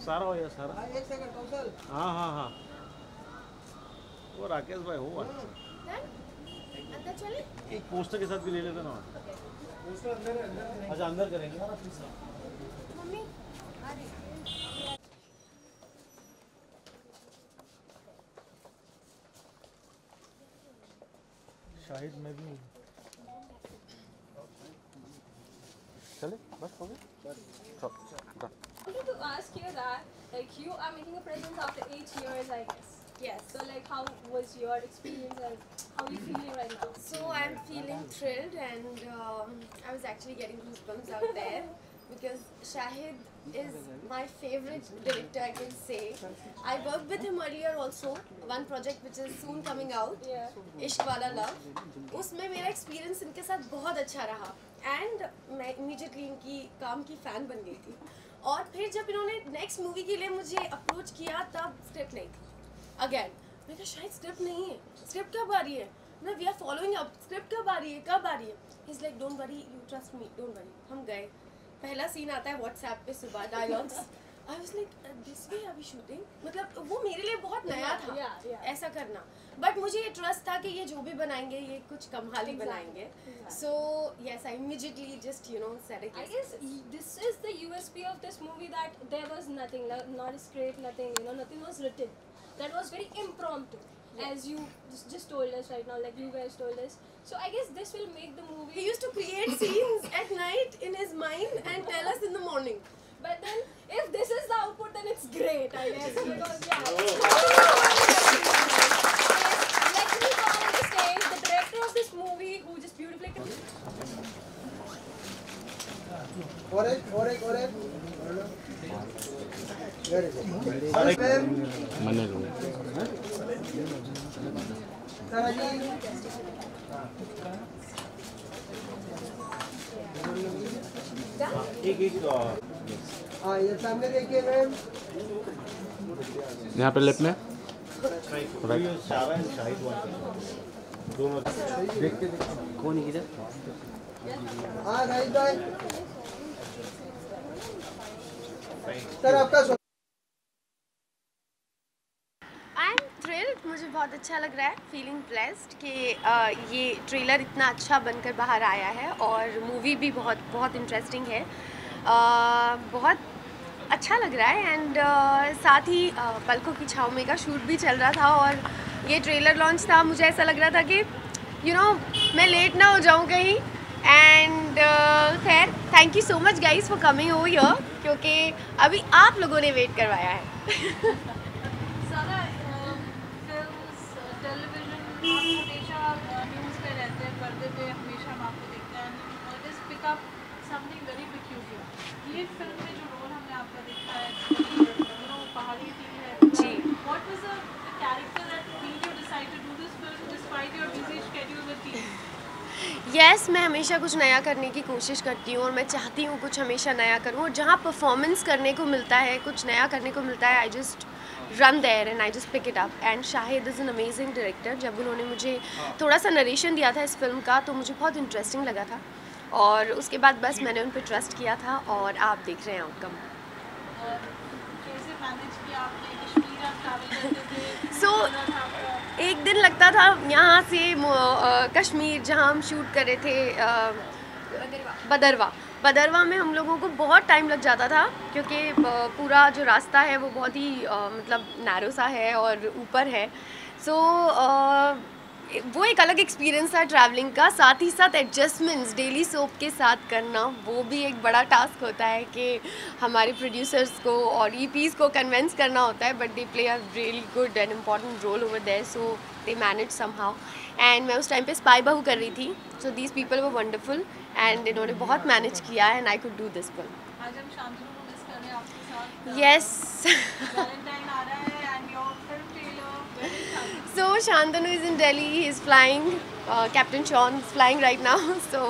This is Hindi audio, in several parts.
सारा हो गया सारा। एक सेकंड कौशल। हाँ हाँ हाँ वो राकेश भाई हो अंदर चले एक पोस्टर के साथ भी ले लेते ना। पोस्टर अंदर है अंदर। अच्छा अंदर करेंगे मम्मी आ रही शायद मैं भी चले बस हो गया। I wanted to ask you that, like, you are making a presence after 8 years, I guess. Yes. So, like, how was your experience and how are you feeling right now? So, I'm feeling thrilled and I was actually getting goosebumps out there because Shahid is my favorite director, I can say. I worked with him earlier also, one project which is soon coming out, Ishq Wala Love. उसमें मेरा experience इनके साथ बहुत अच्छा रहा and मैं immediately इनकी काम की fan बन गई थी. और फिर जब इन्होंने नेक्स्ट मूवी के लिए मुझे अप्रोच किया तब स्क्रिप्ट नहीं थी अगेन मैं कहा शायद स्क्रिप्ट नहीं है स्क्रिप्ट कब आ रही है ना we are following up script कब आ रही है he is like don't worry you trust me don't worry हम गए पहला सीन आता है व्हाट्सएप पे सुबह dialogues I was like this way are we shooting मतलब वो मेरे लिए बहुत नया था ऐसा करना बट मुझे ये ट्रस्ट था कि ये जो भी बनाएंगे ये कुछ कमाल ही बनाएंगे so yes I immediately just said it. I guess this is the USP of this movie that there was nothing, not a script, nothing, nothing was written. That was very impromptu, as you just told us right now, like you guys told us. So I guess this will make the movie. He used to create scenes at night in his mind and tell us in the morning. But then, if this is the output, then it's great, I guess. Because let me call on the stage the director of this movie, who just beautifully. मने लो एक ये सामने देखिए मैम यहाँ पे लेफ्ट में देखते कौन है किधर सर आपका आई एम थ्रिल्ड मुझे बहुत अच्छा लग रहा है फीलिंग ब्लेस्ड कि ये ट्रेलर इतना अच्छा बनकर बाहर आया है और मूवी भी बहुत बहुत इंटरेस्टिंग है बहुत अच्छा लग रहा है एंड साथ ही पलकों की छाँव में का शूट भी चल रहा था और ये ट्रेलर लॉन्च था मुझे ऐसा लग रहा था कि मैं लेट ना हो जाऊँ कहीं एंड खैर thank you so much guys for coming over here क्योंकि अभी आप लोगों ने वेट करवाया है हमेशा न्यूज़ पे रहते हैं पर्दे पे हमेशा हम आपको देखते हैं और this pick up something very peculiar ये फिल्म में जो रोल हमने आपका देखा है पहाड़ी थी है जी what was the character that made you decide to do this film despite your busy schedule with team yes मैं हमेशा कुछ नया करने की कोशिश करती हूँ और मैं चाहती हूँ कुछ हमेशा नया करूँ और जहाँ परफॉर्मेंस करने को मिलता है कुछ नया करने को मिलता है I just run there and I just pick it up and Shahid is an amazing director जब उन्होंने मुझे थोड़ा सा नरेशन दिया था इस फिल्म का तो मुझे बहुत इंटरेस्टिंग लगा था और उसके बाद बस मैंने उन पर ट्रस्ट किया था और आप देख रहे हैं आउटकम सो एक दिन लगता था यहाँ से कश्मीर जहाँ हम शूट कर रहे थे बदरवा में हम लोगों को बहुत टाइम लग जाता था क्योंकि पूरा जो रास्ता है वो बहुत ही मतलब नैरो सा है और ऊपर है सो वो एक अलग एक्सपीरियंस था ट्रैवलिंग का साथ ही साथ एडजस्टमेंट्स डेली सोप के साथ करना वो भी एक बड़ा टास्क होता है कि हमारे प्रोड्यूसर्स को और ईपीज़ को कन्विंस करना होता है but they play a really good and important role over there so they manage somehow and मैं उस टाइम पे स्पाई बहू कर रही थी so these people were wonderful and इन्होंने बहुत मैनेज किया and I could do this film yes So Shantanu is in Delhi. He is flying. Captain Sean is flying right now. So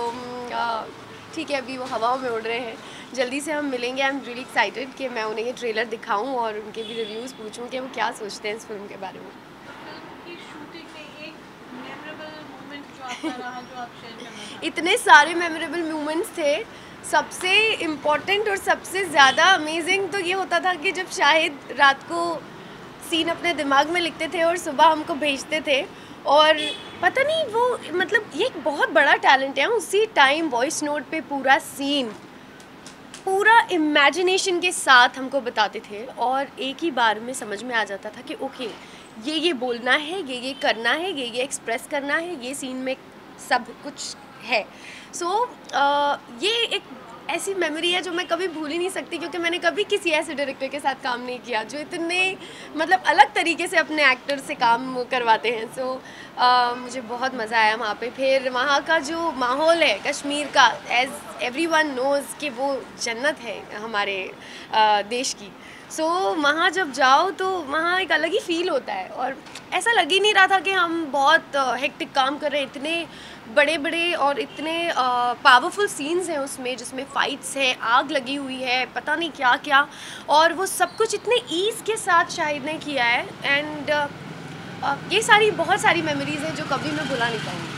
ठीक है अभी वो हवाओं में उड़ रहे हैं जल्दी से हम मिलेंगे आई एम रियली एक्साइटेड कि मैं उन्हें ये ट्रेलर दिखाऊं और उनके भी रिव्यूज़ पूछूं कि वो क्या सोचते हैं इस फिल्म के बारे में फिल्म की शूटिंग में एक मेमोरेबल मोमेंट जो इतने सारे मेमोरेबल मोमेंट्स थे। सबसे इम्पोर्टेंट और सबसे ज़्यादा अमेजिंग तो ये होता था कि जब शाहिद रात को सीन अपने दिमाग में लिखते थे और सुबह हमको भेजते थे, और पता नहीं वो मतलब ये एक बहुत बड़ा टैलेंट है। उसी टाइम वॉइस नोट पे पूरा सीन पूरा इमेजिनेशन के साथ हमको बताते थे और एक ही बार में समझ में आ जाता था कि ओके ये बोलना है, ये करना है, ये एक्सप्रेस करना है, ये सीन में सब कुछ है। सो ये एक ऐसी मेमोरी है जो मैं कभी भूल ही नहीं सकती, क्योंकि मैंने कभी किसी ऐसे डायरेक्टर के साथ काम नहीं किया जो इतने मतलब अलग तरीके से अपने एक्टर से काम करवाते हैं। सो मुझे बहुत मज़ा आया वहाँ पे। फिर वहाँ का जो माहौल है कश्मीर का, एज एवरीवन नोज़ कि वो जन्नत है हमारे देश की। सो वहाँ जब जाओ तो वहाँ एक अलग ही फील होता है, और ऐसा लग ही नहीं रहा था कि हम बहुत हेक्टिक काम कर रहे हैं। इतने बड़े बड़े और इतने पावरफुल सीन्स हैं उसमें, जिसमें फ़ाइट्स हैं, आग लगी हुई है, पता नहीं क्या क्या, और वो सब कुछ इतने ईज़ के साथ शाहिद ने किया है। एंड ये सारी बहुत सारी मेमोरीज़ हैं जो कभी मैं भुला नहीं पाऊँगी।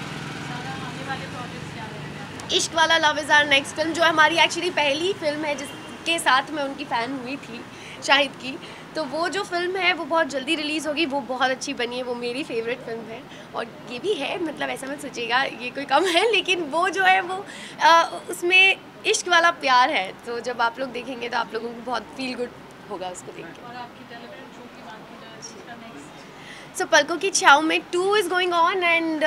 Ishq Wala love is our next film, जो हमारी एक्चुअली पहली फिल्म है जिसके साथ मैं उनकी फ़ैन हुई थी शाहिद की, तो वो जो फिल्म है वो बहुत जल्दी रिलीज़ होगी। वो बहुत अच्छी बनी है, वो मेरी फेवरेट फिल्म है। और ये भी है, मतलब ऐसा मत सोचिएगा ये कोई कम है, लेकिन वो जो है वो उसमें इश्क वाला प्यार है। तो जब आप लोग देखेंगे तो आप लोगों को बहुत फील गुड होगा उसको देख के। और आपकी टेलीविजन शो की बात की जाए उसका नेक्स्ट सो पलकों की छाँव में 2 इज़ गोइंग ऑन, एंड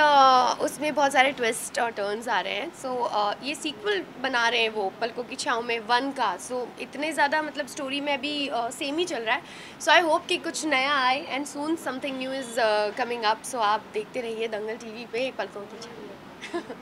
उसमें बहुत सारे ट्विस्ट और टर्न्स आ रहे हैं। सो ये सीक्वल बना रहे हैं वो पलकों की छाँव में 1 का। सो इतने ज़्यादा मतलब स्टोरी में भी सेम ही चल रहा है। सो आई होप कि कुछ नया आए, and soon something new is coming up. So आप देखते रहिए दंगल टीवी पे पलकों की छाँव में।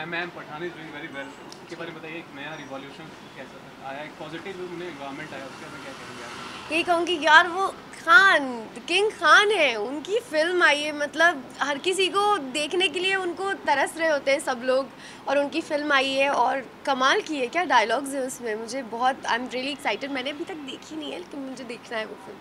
Ma'am Pathan is doing very well, उसके बारे में बताइए। एक नया रिवॉल्यूशन कैसा आया, एक पॉजिटिव एनवायरनमेंट आया, उसके बारे में क्या कहेंगे आप? यही कहूँगी यार, वो खान किंग खान है, उनकी फिल्म आई है, मतलब हर किसी को देखने के लिए उनको तरस रहे होते हैं सब लोग, और उनकी फिल्म आई है और कमाल की है। क्या डायलॉग्स है उसमें, मुझे बहुत आई एम रियली एक्साइटेड। मैंने अभी तक देखी नहीं है, लेकिन मुझे देखना है वो फिल्म।